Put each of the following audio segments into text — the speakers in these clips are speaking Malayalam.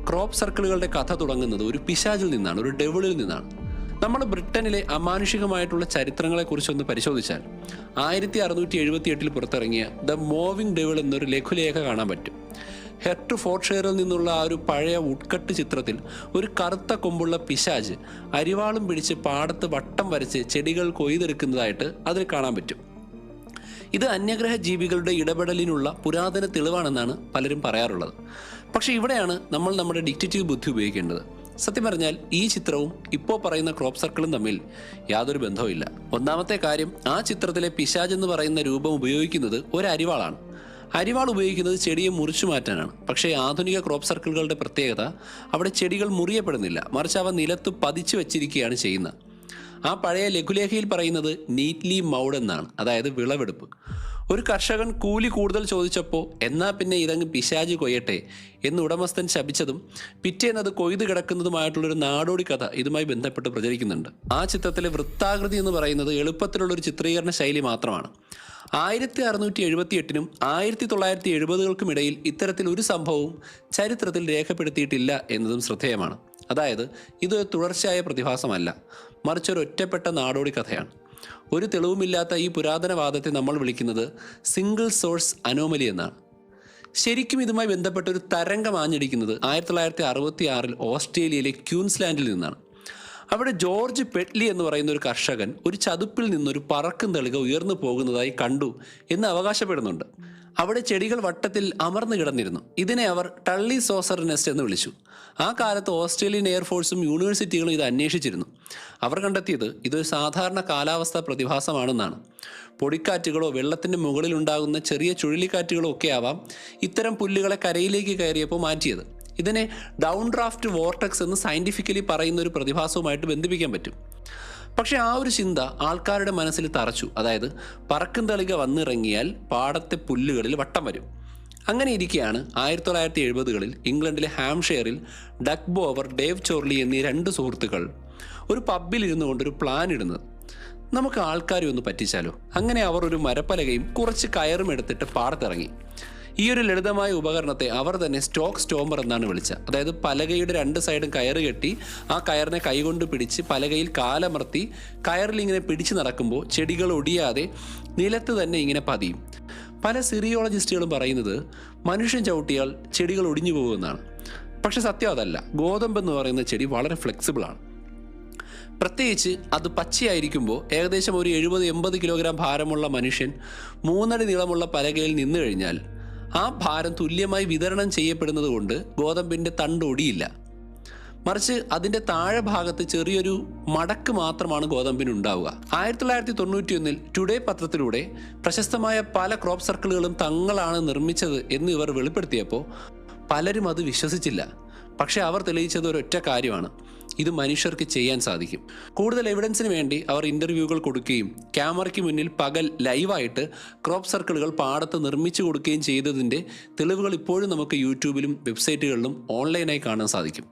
ക്രോപ്പ് സർക്കിളുകളുടെ കഥ തുടങ്ങുന്നത് ഒരു പിശാചിൽ നിന്നാണ്, ഒരു ഡെവിളിൽ നിന്നാണ്. നമ്മൾ ബ്രിട്ടനിലെ അമാനുഷികമായിട്ടുള്ള ചരിത്രങ്ങളെക്കുറിച്ചൊന്ന് പരിശോധിച്ചാൽ 1678 പുറത്തിറങ്ങിയ ദ മൂവിംഗ് ഡെവിൾ എന്നൊരു ലഘുലേഖ കാണാൻ പറ്റും. ഹെർട്ട്ഫോർഡ്ഷെയറിൽ നിന്നുള്ള ആ ഒരു പഴയ വുഡ്കട്ട് ചിത്രത്തിൽ ഒരു കറുത്ത കൊമ്പുള്ള പിശാച് അരിവാളും പിടിച്ച് പാടത്ത് വട്ടം വരച്ച് ചെടികൾ കൊയ്തെടുക്കുന്നതായിട്ട് അതിൽ കാണാൻ പറ്റും. ഇത് അന്യഗ്രഹ ജീവികളുടെ ഇടപെടലിനുള്ള പുരാതന തെളിവാണെന്നാണ് പലരും പറയാറുള്ളത്. പക്ഷേ ഇവിടെയാണ് നമ്മൾ നമ്മുടെ ഡിറ്റക്റ്റീവ് ബുദ്ധി ഉപയോഗിക്കേണ്ടത്. സത്യം പറഞ്ഞാൽ ഈ ചിത്രവും ഇപ്പോൾ പറയുന്ന ക്രോപ്പ് സർക്കിളും തമ്മിൽ യാതൊരു ബന്ധവുമില്ല. ഒന്നാമത്തെ കാര്യം, ആ ചിത്രത്തിലെ പിശാച് എന്ന് പറയുന്ന രൂപം ഉപയോഗിക്കുന്നത് ഒരു അരിവാളാണ്. അരിവാൾ ഉപയോഗിക്കുന്നത് ചെടിയെ മുറിച്ചു മാറ്റാനാണ്. പക്ഷേ ആധുനിക ക്രോപ്പ് സർക്കിളുകളുടെ പ്രത്യേകത അവിടെ ചെടികൾ മുറിയപ്പെടുന്നില്ല, മറിച്ച് അവ നിലത്ത് പതിച്ചു വച്ചിരിക്കുകയാണ് ചെയ്യുന്നത്. ആ പഴയ ലഘുലേഖയിൽ പറയുന്നത് നീറ്റ്ലി മൗഡ് എന്നാണ്, അതായത് വിളവെടുപ്പ്. ഒരു കർഷകൻ കൂലി കൂടുതൽ ചോദിച്ചപ്പോൾ എന്നാൽ പിന്നെ ഇതങ്ങ് പിശാച് കൊയ്യട്ടെ എന്ന് ഉടമസ്ഥൻ ശപിച്ചതും പിറ്റേന്ന് അത് കൊയ്ത് കിടക്കുന്നതുമായിട്ടുള്ളൊരു നാടോടി കഥ ഇതുമായി ബന്ധപ്പെട്ട് പ്രചരിക്കുന്നുണ്ട്. ആ ചിത്രത്തിലെ വൃത്താകൃതി എന്ന് പറയുന്നത് എളുപ്പത്തിലുള്ളൊരു ചിത്രീകരണ ശൈലി മാത്രമാണ്. 1678-നും 1970-കൾക്കും ഇടയിൽ ഇത്തരത്തിൽ ഒരു സംഭവവും ചരിത്രത്തിൽ രേഖപ്പെടുത്തിയിട്ടില്ല എന്നതും ശ്രദ്ധേയമാണ്. അതായത് ഇത് തുടർച്ചയായ പ്രതിഭാസമല്ല, മറിച്ചൊരു ഒറ്റപ്പെട്ട നാടോടി കഥയാണ്. ഒരു തെളിവുമില്ലാത്ത ഈ പുരാതനവാദത്തെ നമ്മൾ വിളിക്കുന്നത് സിംഗിൾ സോഴ്സ് അനോമലി എന്നാണ്. ശരിക്കും ഇതുമായി ബന്ധപ്പെട്ട ഒരു തരംഗം ആഞ്ഞടിക്കുന്നത് 1966 ഓസ്ട്രേലിയയിലെ ക്യൂൻസ്ലാൻഡിൽ നിന്നാണ്. അവിടെ ജോർജ് പെറ്റ്ലി എന്ന് പറയുന്ന ഒരു കർഷകൻ ഒരു ചതുപ്പിൽ നിന്നൊരു പറക്കും തളിക ഉയർന്നു പോകുന്നതായി കണ്ടു എന്ന് അവകാശപ്പെടുന്നുണ്ട്. അവിടെ ചെടികൾ വട്ടത്തിൽ അമർന്നു കിടന്നിരുന്നു. ഇതിനെ അവർ ടള്ളി സോസർ നെസ്റ്റ് എന്ന് വിളിച്ചു. ആ കാലത്ത് ഓസ്ട്രേലിയൻ എയർഫോഴ്സും യൂണിവേഴ്സിറ്റികളും ഇത് അന്വേഷിച്ചിരുന്നു. അവർ കണ്ടെത്തിയത് ഇതൊരു സാധാരണ കാലാവസ്ഥാ പ്രതിഭാസമാണെന്നാണ്. പൊടിക്കാറ്റുകളോ വെള്ളത്തിൻ്റെ മുകളിലുണ്ടാകുന്ന ചെറിയ ചുഴലിക്കാറ്റുകളോ ഒക്കെ ആവാം ഇത്തരം പുല്ലുകളെ കരയിലേക്ക് കയറിയപ്പോൾ മാറ്റിയത്. ഇതിനെ ഡൗൺ ഡ്രാഫ്റ്റ് വോർട്ടക്സ് എന്ന് സയൻറ്റിഫിക്കലി പറയുന്ന ഒരു പ്രതിഭാസവുമായിട്ട് ബന്ധിപ്പിക്കാൻ പറ്റും. പക്ഷേ ആ ഒരു ചിന്ത ആൾക്കാരുടെ മനസ്സിൽ തറച്ചു. അതായത് പറക്കും തളിക വന്നിറങ്ങിയാൽ പാടത്തെ പുല്ലുകളിൽ വട്ടം വരും. അങ്ങനെ ഇരിക്കെയാണ് 1970-കളിൽ ഇംഗ്ലണ്ടിലെ ഹാംഷെയറിൽ ഡക്ക് ബോവർ, ഡേവ് ചോർലി എന്നീ 2 സുഹൃത്തുക്കൾ ഒരു പബ്ബിൽ ഇരുന്നു കൊണ്ടൊരു പ്ലാൻ ഇടുന്നത്. നമുക്ക് ആൾക്കാരെ ഒന്ന് പറ്റിച്ചാലോ? അങ്ങനെ അവർ ഒരു മരപ്പലകയും കുറച്ച് കയറും എടുത്തിട്ട് പാടത്തിറങ്ങി. ഈ ഒരു ലളിതമായ ഉപകരണത്തെ അവർ തന്നെ സ്റ്റോക്ക് സ്റ്റോമർ എന്നാണ് വിളിച്ചത്. അതായത് പലകയുടെ 2 സൈഡും കയറ് കെട്ടി ആ കയറിനെ കൈകൊണ്ട് പിടിച്ച് പലകയിൽ കാലമർത്തി കയറിൽ ഇങ്ങനെ പിടിച്ച് നടക്കുമ്പോൾ ചെടികൾ ഒടിയാതെ നിലത്ത് തന്നെ ഇങ്ങനെ പതിയും. പല സിറിയോളജിസ്റ്റുകളും പറയുന്നത് മനുഷ്യൻ ചവിട്ടിയാൽ ചെടികൾ ഒടിഞ്ഞു പോകുമെന്നാണ്. പക്ഷെ സത്യം അതല്ല. ഗോതമ്പ് എന്ന് പറയുന്ന ചെടി വളരെ ഫ്ലെക്സിബിളാണ്. പ്രത്യേകിച്ച് അത് പച്ചയായിരിക്കുമ്പോൾ ഏകദേശം ഒരു 70-80 കിലോഗ്രാം ഭാരമുള്ള മനുഷ്യൻ 3 അടി നീളമുള്ള പലകയിൽ നിന്നു കഴിഞ്ഞാൽ ആ ഭാരം തുല്യമായി വിതരണം ചെയ്യപ്പെടുന്നത് കൊണ്ട് ഗോതമ്പിൻ്റെ തണ്ട് ഒടിയില്ല. മറിച്ച് അതിൻ്റെ താഴെ ഭാഗത്ത് ചെറിയൊരു മടക്ക് മാത്രമാണ് ഗോതമ്പിനുണ്ടാവുക. 1991 ടുഡേ പത്രത്തിലൂടെ പ്രശസ്തമായ പല ക്രോപ്പ് സർക്കിളുകളും തങ്ങളാണ് നിർമ്മിച്ചത് എന്ന് ഇവർ വെളിപ്പെടുത്തിയപ്പോൾ പലരും അത് വിശ്വസിച്ചില്ല. പക്ഷേ അവർ തെളിയിച്ചത് ഒരൊറ്റ കാര്യമാണ്: ഇത് മനുഷ്യർക്ക് ചെയ്യാൻ സാധിക്കും. കൂടുതൽ എവിഡൻസിന് വേണ്ടി അവർ ഇൻ്റർവ്യൂകൾ കൊടുക്കുകയും ക്യാമറയ്ക്ക് മുന്നിൽ പകൽ ലൈവായിട്ട് ക്രോപ്പ് സർക്കിളുകൾ പാടത്ത് നിർമ്മിച്ചു കൊടുക്കുകയും ചെയ്തതിൻ്റെ തെളിവുകൾ ഇപ്പോഴും നമുക്ക് യൂട്യൂബിലും വെബ്സൈറ്റുകളിലും ഓൺലൈനായി കാണാൻ സാധിക്കും.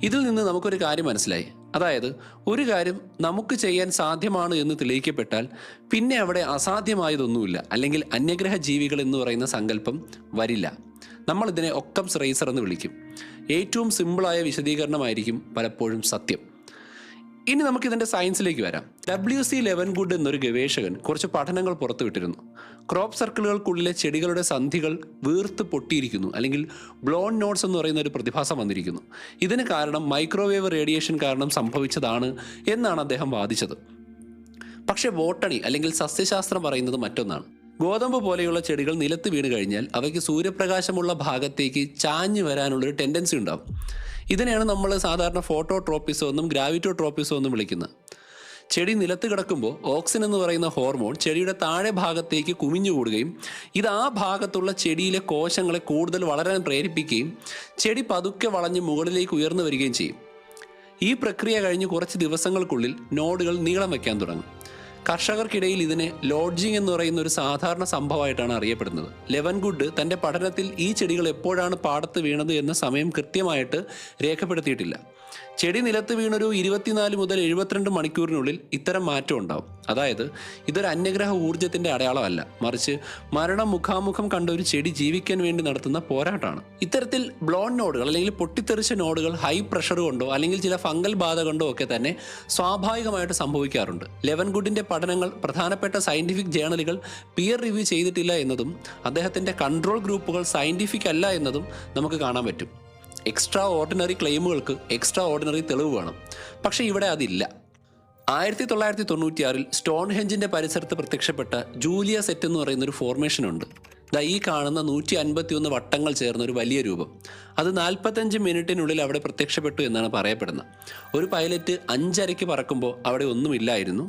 ഇതിൽ നിന്ന് നമുക്കൊരു കാര്യം മനസ്സിലായി. അതായത് ഒരു കാര്യം നമുക്ക് ചെയ്യാൻ സാധ്യമാണ് എന്ന് തെളിയിക്കപ്പെട്ടാൽ പിന്നെ അവിടെ അസാധ്യമായതൊന്നുമില്ല, അല്ലെങ്കിൽ അന്യഗ്രഹ ജീവികൾ എന്ന് പറയുന്ന സങ്കല്പം വരില്ല. നമ്മളിതിനെ ഒക്കംസ് റേസർ എന്ന് വിളിക്കും. ഏറ്റവും സിമ്പിളായ വിശദീകരണമായിരിക്കും പലപ്പോഴും സത്യം. ഇനി നമുക്കിതിൻ്റെ സയൻസിലേക്ക് വരാം. WC ലെവൻഗുഡ് എന്നൊരു ഗവേഷകൻ കുറച്ച് പഠനങ്ങൾ പുറത്തുവിട്ടിരുന്നു. ക്രോപ്പ് സർക്കിളുകൾക്കുള്ളിലെ ചെടികളുടെ സന്ധികൾ വീർത്ത് പൊട്ടിയിരിക്കുന്നു, അല്ലെങ്കിൽ ബ്ലോൺ നോട്ട്സ് എന്ന് പറയുന്ന ഒരു പ്രതിഭാസം വന്നിരിക്കുന്നു. ഇതിന് കാരണം മൈക്രോവേവ് റേഡിയേഷൻ കാരണം സംഭവിച്ചതാണ് എന്നാണ് അദ്ദേഹം വാദിച്ചത്. പക്ഷേ ബോട്ടണി അല്ലെങ്കിൽ സസ്യശാസ്ത്രം പറയുന്നത് മറ്റൊന്നാണ്. ഗോതമ്പ് പോലെയുള്ള ചെടികൾ നിലത്ത് വീണ് കഴിഞ്ഞാൽ അവയ്ക്ക് സൂര്യപ്രകാശമുള്ള ഭാഗത്തേക്ക് ചാഞ്ഞു വരാനുള്ളൊരു ടെൻഡൻസി ഉണ്ടാകും. ഇതിനെയാണ് നമ്മൾ സാധാരണ ഫോട്ടോട്രോപ്പിസോ എന്നും ഗ്രാവിറ്റോട്രോപ്പിസോ എന്നും വിളിക്കുന്നത്. ചെടി നിലത്ത് കിടക്കുമ്പോൾ ഓക്സിൻ എന്ന് പറയുന്ന ഹോർമോൺ ചെടിയുടെ താഴെ ഭാഗത്തേക്ക് കുമിഞ്ഞുകൂടുകയും ഇത് ആ ഭാഗത്തുള്ള ചെടിയിലെ കോശങ്ങളെ കൂടുതൽ വളരാൻ പ്രേരിപ്പിക്കുകയും ചെടി പതുക്കെ വളഞ്ഞ് മുകളിലേക്ക് ഉയർന്നു വരികയും ചെയ്യും. ഈ പ്രക്രിയ കഴിഞ്ഞ് കുറച്ച് ദിവസങ്ങൾക്കുള്ളിൽ നോഡുകൾ നീളം വയ്ക്കാൻ തുടങ്ങും. കർഷകർക്കിടയിൽ ഇതിനെ ലോഡ്ജിങ് എന്ന് പറയുന്ന ഒരു സാധാരണ സംഭവമായിട്ടാണ് അറിയപ്പെടുന്നത്. ലെവൻഗുഡ് തൻ്റെ പഠനത്തിൽ ഈ ചെടികൾ എപ്പോഴാണ് പാടത്ത് വീണത് എന്ന സമയം കൃത്യമായിട്ട് രേഖപ്പെടുത്തിയിട്ടില്ല. ചെടി നിലത്ത് വീണൊരു 24 മുതൽ 72 മണിക്കൂറിനുള്ളിൽ ഇത്തരം മാറ്റം ഉണ്ടാവും. അതായത് ഇതൊരു അന്യഗ്രഹ ഊർജ്ജത്തിന്റെ അടയാളമല്ല, മറിച്ച് മരണം മുഖാമുഖം കണ്ട ഒരു ചെടി ജീവിക്കാൻ വേണ്ടി നടത്തുന്ന പോരാട്ടമാണ്. ഇത്തരത്തിൽ ബ്ലോൺ നോഡുകൾ അല്ലെങ്കിൽ പൊട്ടിത്തെറിച്ച നോഡുകൾ ഹൈ പ്രഷർ കൊണ്ടോ അല്ലെങ്കിൽ ചില ഫംഗൽ ബാധ കൊണ്ടോ ഒക്കെ തന്നെ സ്വാഭാവികമായിട്ട് സംഭവിക്കാറുണ്ട്. ലെവൻഗുഡിന്റെ പഠനങ്ങൾ പ്രധാനപ്പെട്ട സയന്റിഫിക് ജേണലുകൾ പിയർ റിവ്യൂ ചെയ്തിട്ടില്ല എന്നതും അദ്ദേഹത്തിന്റെ കൺട്രോൾ ഗ്രൂപ്പുകൾ സയന്റിഫിക് അല്ല എന്നതും നമുക്ക് കാണാൻ പറ്റും. എക്സ്ട്രാ ഓർഡിനറി ക്ലെയിമുകൾക്ക് എക്സ്ട്രാ ഓർഡിനറി തെളിവ് വേണം. പക്ഷേ ഇവിടെ അതില്ല. 1996 സ്റ്റോൺഹെഞ്ചിന്റെ പരിസരത്ത് പ്രത്യക്ഷപ്പെട്ട ജൂലിയ സെറ്റ് എന്ന് പറയുന്ന ഒരു ഫോർമേഷൻ ഉണ്ട്. ഈ കാണുന്ന 151 വട്ടങ്ങൾ ചേർന്ന ഒരു വലിയ രൂപം. അത് 45 മിനിറ്റിനുള്ളിൽ അവിടെ പ്രത്യക്ഷപ്പെട്ടു എന്നാണ് പറയപ്പെടുന്നത്. ഒരു പൈലറ്റ് 5:30 പറക്കുമ്പോൾ അവിടെ ഒന്നുമില്ലായിരുന്നു.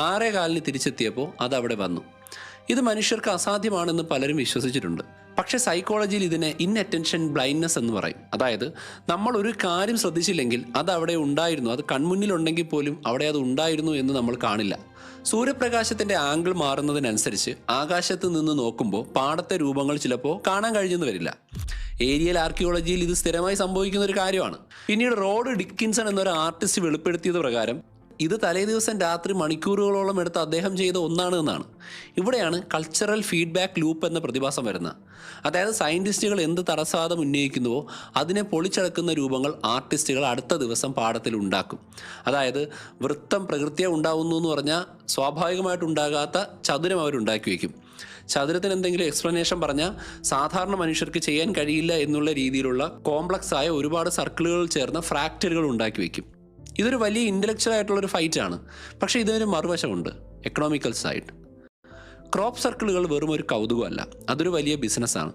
6:15 തിരിച്ചെത്തിയപ്പോൾ അത് അവിടെ വന്നു. ഇത് മനുഷ്യർക്ക് അസാധ്യമാണെന്ന് പലരും വിശ്വസിച്ചിട്ടുണ്ട്. പക്ഷേ സൈക്കോളജിയിൽ ഇതിനെ ഇൻഅറ്റൻഷൻ ബ്ലൈൻഡ്നെസ് എന്ന് പറയും. അതായത് നമ്മൾ ഒരു കാര്യം ശ്രദ്ധിച്ചില്ലെങ്കിൽ അത് അവിടെ ഉണ്ടായിരുന്നു, അത് കൺമുന്നിലുണ്ടെങ്കിൽ പോലും അവിടെ അത് ഉണ്ടായിരുന്നു എന്ന് നമ്മൾ കാണില്ല. സൂര്യപ്രകാശത്തിന്റെ ആംഗിൾ മാറുന്നതിനനുസരിച്ച് ആകാശത്ത് നിന്ന് നോക്കുമ്പോൾ പാടത്തെ രൂപങ്ങൾ ചിലപ്പോൾ കാണാൻ കഴിഞ്ഞെന്ന് വരില്ല. ഏരിയൽ ആർക്കിയോളജിയിൽ ഇത് സ്ഥിരമായി സംഭവിക്കുന്ന ഒരു കാര്യമാണ്. പിന്നീട് റോഡ് ഡിക്കിൻസൺ എന്നൊരു ആർട്ടിസ്റ്റ് വെളിപ്പെടുത്തിയത് പ്രകാരം ഇത് തലേദിവസം രാത്രി മണിക്കൂറുകളോളം എടുത്ത് അദ്ദേഹം ചെയ്ത ഒന്നാണ് എന്നാണ്. ഇവിടെയാണ് കൾച്ചറൽ ഫീഡ്ബാക്ക് ലൂപ്പ് എന്ന പ്രതിഭാസം വരുന്നത്. അതായത് സയൻറ്റിസ്റ്റുകൾ എന്ത് തടസ്സവാദം ഉന്നയിക്കുന്നുവോ അതിനെ പൊളിച്ചടക്കുന്ന രൂപങ്ങൾ ആർട്ടിസ്റ്റുകൾ അടുത്ത ദിവസം പാഠത്തിൽ ഉണ്ടാക്കും. അതായത് വൃത്തം പ്രകൃതിയെ ഉണ്ടാവുന്നു എന്ന് പറഞ്ഞാൽ സ്വാഭാവികമായിട്ടുണ്ടാകാത്ത ചതുരം അവരുണ്ടാക്കി വയ്ക്കും. ചതുരത്തിന് എന്തെങ്കിലും എക്സ്പ്ലനേഷൻ പറഞ്ഞാൽ സാധാരണ മനുഷ്യർക്ക് ചെയ്യാൻ കഴിയില്ല എന്നുള്ള രീതിയിലുള്ള കോംപ്ലക്സ് ആയ ഒരുപാട് സർക്കിളുകൾ ചേർന്ന ഫ്രാക്ചറുകൾ ഉണ്ടാക്കി വയ്ക്കും. ഇതൊരു വലിയ ഇൻ്റലക്ച്വൽ ആയിട്ടുള്ളൊരു ഫൈറ്റാണ്. പക്ഷേ ഇതിനൊരു മറുവശമുണ്ട്, എക്കണോമിക്കൽ സൈഡ്. ക്രോപ്പ് സർക്കിളുകൾ വെറും ഒരു കൗതുകമല്ല, അതൊരു വലിയ ബിസിനസ്സാണ്.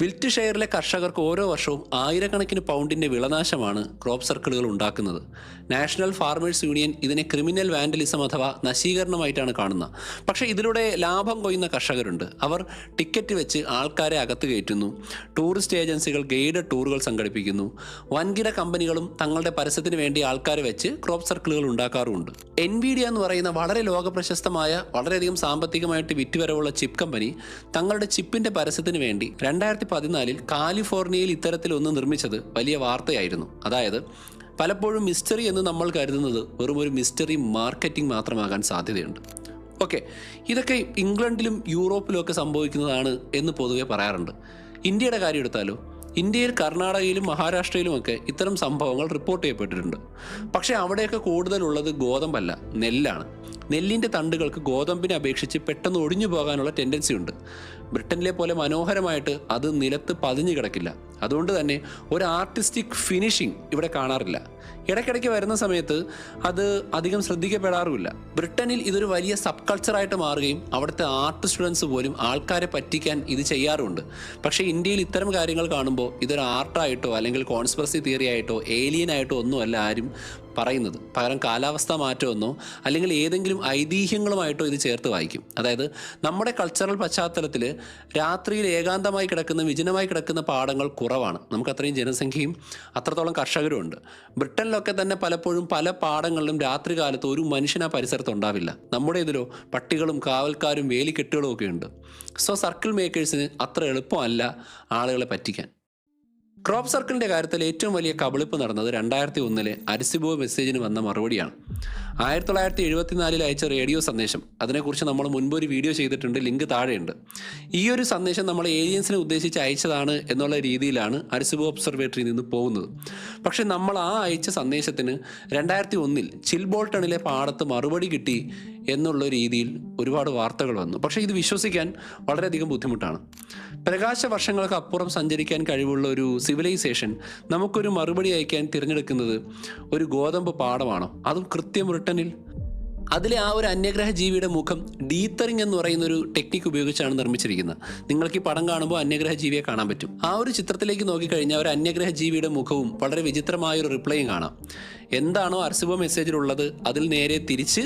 വിൽറ്റ്ഷെയറിലെ കർഷകർക്ക് ഓരോ വർഷവും ആയിരക്കണക്കിന് പൗണ്ടിൻ്റെ വിളനാശമാണ് ക്രോപ്പ് സർക്കിളുകൾ ഉണ്ടാക്കുന്നത്. നാഷണൽ ഫാർമേഴ്സ് യൂണിയൻ ഇതിനെ ക്രിമിനൽ വാൻഡലിസം അഥവാ നശീകരണമായിട്ടാണ് കാണുന്നത്. പക്ഷേ ഇതിലൂടെ ലാഭം കൊയ്യുന്ന കർഷകരുണ്ട്. അവർ ടിക്കറ്റ് വെച്ച് ആൾക്കാരെ അകത്ത് കയറ്റുന്നു. ടൂറിസ്റ്റ് ഏജൻസികൾ ഗൈഡഡ് ടൂറുകൾ സംഘടിപ്പിക്കുന്നു. വൻകിട കമ്പനികളും തങ്ങളുടെ പരസ്യത്തിന് വേണ്ടി ആൾക്കാരെ വെച്ച് ക്രോപ്പ് സർക്കിളുകൾ ഉണ്ടാക്കാറുമുണ്ട്. എൻവിഡിയ എന്ന് പറയുന്ന വളരെ ലോകപ്രശസ്തമായ വളരെയധികം സാമ്പത്തികമായിട്ട് വിറ്റുവരവുള്ള ചിപ്പ് കമ്പനി തങ്ങളുടെ ചിപ്പിൻ്റെ പരസ്യത്തിന് വേണ്ടി 2014 കാലിഫോർണിയയിൽ ഇത്തരത്തിലൊന്ന് നിർമ്മിച്ചത് വലിയ വാർത്തയായിരുന്നു. അതായത് പലപ്പോഴും മിസ്റ്ററി എന്ന് നമ്മൾ കരുതുന്നത് വെറും ഒരു മിസ്റ്ററി മാർക്കറ്റിംഗ് മാത്രമാകാൻ സാധ്യതയുണ്ട്. ഓക്കെ, ഇതൊക്കെ ഇംഗ്ലണ്ടിലും യൂറോപ്പിലും ഒക്കെ സംഭവിക്കുന്നതാണ് എന്ന് പൊതുവെ പറയാറുണ്ട്. ഇന്ത്യയുടെ കാര്യം എടുത്താലോ, ഇന്ത്യയിൽ കർണാടകയിലും മഹാരാഷ്ട്രയിലുമൊക്കെ ഇത്തരം സംഭവങ്ങൾ റിപ്പോർട്ട് ചെയ്യപ്പെട്ടിട്ടുണ്ട്. പക്ഷേ അവിടെയൊക്കെ കൂടുതലുള്ളത് ഗോതമ്പല്ല, നെല്ലാണ്. നെല്ലിൻ്റെ തണ്ടുകൾക്ക് ഗോതമ്പിനെ അപേക്ഷിച്ച് പെട്ടെന്ന് ഒടിഞ്ഞു പോകാനുള്ള ടെൻഡൻസി ഉണ്ട്. ബ്രിട്ടനിലെ പോലെ മനോഹരമായിട്ട് അത് നിലത്ത് പതിഞ്ഞു കിടക്കില്ല. അതുകൊണ്ട് തന്നെ ഒരു ആർട്ടിസ്റ്റിക് ഫിനിഷിംഗ് ഇവിടെ കാണാറില്ല. ഇടയ്ക്കിടയ്ക്ക് വരുന്ന സമയത്ത് അത് അധികം ശ്രദ്ധിക്കപ്പെടാറുമില്ല. ബ്രിട്ടനിൽ ഇതൊരു വലിയ സബ് കൾച്ചറായിട്ട് മാറുകയും അവിടുത്തെ ആർട്ട് സ്റ്റുഡൻസ് പോലും ആൾക്കാരെ പറ്റിക്കാൻ ഇത് ചെയ്യാറുണ്ട്. പക്ഷേ ഇന്ത്യയിൽ ഇത്തരം കാര്യങ്ങൾ കാണുമ്പോൾ ഇതൊരു ആർട്ടായിട്ടോ അല്ലെങ്കിൽ കോൺസ്പിറസി തിയറി ആയിട്ടോ ഏലിയൻ ആയിട്ടോ ഒന്നുമല്ല ആരും പറയുന്നത്. പകരം കാലാവസ്ഥാ മാറ്റമെന്നോ അല്ലെങ്കിൽ ഏതെങ്കിലും ഐതിഹ്യങ്ങളുമായിട്ടോ ഇത് ചേർത്ത് വായിക്കും. അതായത് നമ്മുടെ കൾച്ചറൽ പശ്ചാത്തലത്തിൽ രാത്രിയിൽ ഏകാന്തമായി കിടക്കുന്ന വിജനമായി കിടക്കുന്ന പാടങ്ങൾ കുറവാണ്. നമുക്ക് അത്രയും ജനസംഖ്യയും അത്രത്തോളം കർഷകരും ഉണ്ട്. ബ്രിട്ടനിലൊക്കെ തന്നെ പലപ്പോഴും പല പാടങ്ങളിലും രാത്രി കാലത്ത് ഒരു മനുഷ്യൻ ആ പരിസരത്ത് ഉണ്ടാവില്ല. നമ്മുടെ ഇതിലോ പട്ടികളും കാവൽക്കാരും വേലിക്കെട്ടുകളും ഒക്കെ ഉണ്ട്. സോ സർക്കിൾ മേക്കേഴ്സിന് അത്ര എളുപ്പമല്ല ആളുകളെ പറ്റിക്കാൻ. ക്രോപ്പ് സർക്കിളിൻ്റെ കാര്യത്തിൽ ഏറ്റവും വലിയ കബളിപ്പ് നടന്നത് 2001 അരിസിബോ മെസ്സേജിന് വന്ന മറുപടിയാണ്. 1974 അയച്ച റേഡിയോ സന്ദേശം, അതിനെക്കുറിച്ച് നമ്മൾ മുൻപ് ഒരു വീഡിയോ ചെയ്തിട്ടുണ്ട്, ലിങ്ക് താഴെയുണ്ട്. ഈ ഒരു സന്ദേശം നമ്മൾ ഏലിയൻസിനെ ഉദ്ദേശിച്ച് അയച്ചതാണ് എന്നുള്ള രീതിയിലാണ് അരിസിബോ ഒബ്സർവേറ്ററിയിൽ നിന്ന് പോകുന്നത്. പക്ഷെ നമ്മൾ ആ അയച്ച സന്ദേശത്തിന് 2001 ചിൽബോൾട്ടണിലെ പാടത്ത് മറുപടി കിട്ടി എന്നുള്ള രീതിയിൽ ഒരുപാട് വാർത്തകൾ വന്നു. പക്ഷേ ഇത് വിശ്വസിക്കാൻ വളരെയധികം ബുദ്ധിമുട്ടാണ്. പ്രകാശ വർഷങ്ങൾക്ക് അപ്പുറം സഞ്ചരിക്കാൻ കഴിവുള്ള ഒരു സിവിലൈസേഷൻ നമുക്കൊരു മറുപടി അയക്കാൻ തിരഞ്ഞെടുക്കുന്നത് ഒരു ഗോതമ്പ് പാടമാണോ, അതും കൃത്യം ബ്രിട്ടനിൽ? അതിലെ ആ ഒരു അന്യഗ്രഹ ജീവിയുടെ മുഖം ഡീത്തറിങ് എന്ന് പറയുന്ന ഒരു ടെക്നിക്ക് ഉപയോഗിച്ചാണ് നിർമ്മിച്ചിരിക്കുന്നത്. നിങ്ങൾക്ക് ഈ പടം കാണുമ്പോൾ അന്യഗ്രഹ ജീവിയെ കാണാൻ പറ്റും. ആ ഒരു ചിത്രത്തിലേക്ക് നോക്കിക്കഴിഞ്ഞാൽ ഒരു അന്യഗ്രഹ ജീവിയുടെ മുഖവും വളരെ വിചിത്രമായൊരു റിപ്ലൈയും കാണാം. എന്താണോ അർസിബോ മെസ്സേജിലുള്ളത് അതിൽ നേരെ തിരിച്ച്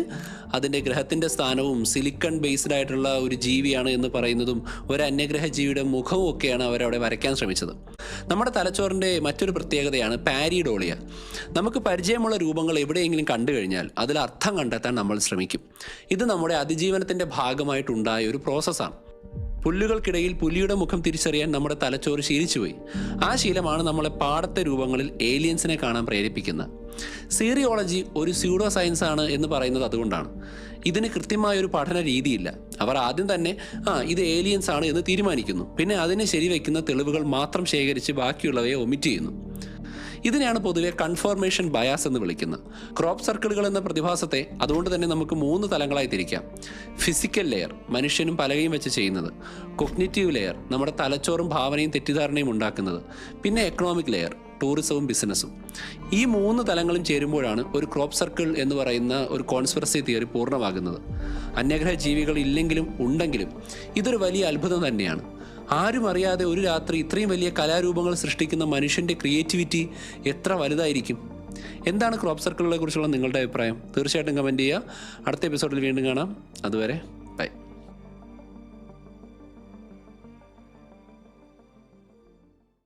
അതിൻ്റെ ഗ്രഹത്തിൻ്റെ സ്ഥാനവും സിലിക്കൺ ബേസ്ഡ് ആയിട്ടുള്ള ഒരു ജീവിയാണ് എന്ന് പറയുന്നതും ഒരു അന്യഗ്രഹ ജീവിയുടെ മുഖവും ഒക്കെയാണ് അവരവിടെ വരയ്ക്കാൻ ശ്രമിച്ചത്. നമ്മുടെ തലച്ചോറിൻ്റെ മറ്റൊരു പ്രത്യേകതയാണ് പാരിഡോളിയ. നമുക്ക് പരിചയമുള്ള രൂപങ്ങൾ എവിടെയെങ്കിലും കണ്ടു കഴിഞ്ഞാൽ അതിൽ അർത്ഥം കണ്ടെത്താൻ നമ്മൾ ശ്രമിക്കും. ഇത് നമ്മുടെ അതിജീവനത്തിൻ്റെ ഭാഗമായിട്ടുണ്ടായ ഒരു പ്രോസസ്സാണ്. പുല്ലുകൾക്കിടയിൽ പുലിയുടെ മുഖം തിരിച്ചറിയാൻ നമ്മുടെ തലച്ചോറ് ശീലിച്ചുപോയി. ആ ശീലമാണ് നമ്മളെ പാടത്തെ രൂപങ്ങളിൽ ഏലിയൻസിനെ കാണാൻ പ്രേരിപ്പിക്കുന്നത്. സീറിയോളജി ഒരു സ്യൂഡോ സയൻസ് ആണ് എന്ന് പറയുന്നത് അതുകൊണ്ടാണ്. ഇതിന് കൃത്യമായൊരു പഠന രീതിയില്ല. അവർ ആദ്യം തന്നെ ഇത് ഏലിയൻസ് ആണ് എന്ന് തീരുമാനിക്കുന്നു. പിന്നെ അതിനെ ശരിവെക്കുന്ന തെളിവുകൾ മാത്രം ശേഖരിച്ച് ബാക്കിയുള്ളവയെ ഒമിറ്റ് ചെയ്യുന്നു. ഇതിനെയാണ് പൊതുവെ കൺഫർമേഷൻ ബയാസ് എന്ന് വിളിക്കുന്നത്. ക്രോപ്പ് സർക്കിളുകൾ എന്ന പ്രതിഭാസത്തെ അതുകൊണ്ട് തന്നെ നമുക്ക് 3 തലങ്ങളായി തിരിക്കാം. ഫിസിക്കൽ ലെയർ, മനുഷ്യനും പലകയും വെച്ച് ചെയ്യുന്നത്. കൊഗ്നിറ്റീവ് ലെയർ, നമ്മുടെ തലച്ചോറും ഭാവനയും തെറ്റിദ്ധാരണയും ഉണ്ടാക്കുന്നത്. പിന്നെ എക്കണോമിക് ലെയർ, ടൂറിസവും ബിസിനസ്സും. ഈ 3 തലങ്ങളും ചേരുമ്പോഴാണ് ഒരു ക്രോപ്പ് സർക്കിൾ എന്ന് പറയുന്ന ഒരു കോൺസ്പിറസി തിയറി പൂർണ്ണമാകുന്നത്. അന്യഗ്രഹ ജീവികൾ ഇല്ലെങ്കിലും ഉണ്ടെങ്കിലും ഇതൊരു വലിയ അത്ഭുതം തന്നെയാണ്. ആരും അറിയാതെ ഒരു രാത്രി ഇത്രയും വലിയ കലാരൂപങ്ങൾ സൃഷ്ടിക്കുന്ന മനുഷ്യൻ്റെ ക്രിയേറ്റിവിറ്റി എത്ര വലുതായിരിക്കും? എന്താണ് ക്രോപ്പ് സർക്കിളുകളെ കുറിച്ചുള്ള നിങ്ങളുടെ അഭിപ്രായം? തീർച്ചയായിട്ടും കമൻറ്റ് ചെയ്യുക. അടുത്ത എപ്പിസോഡിൽ വീണ്ടും കാണാം. അതുവരെ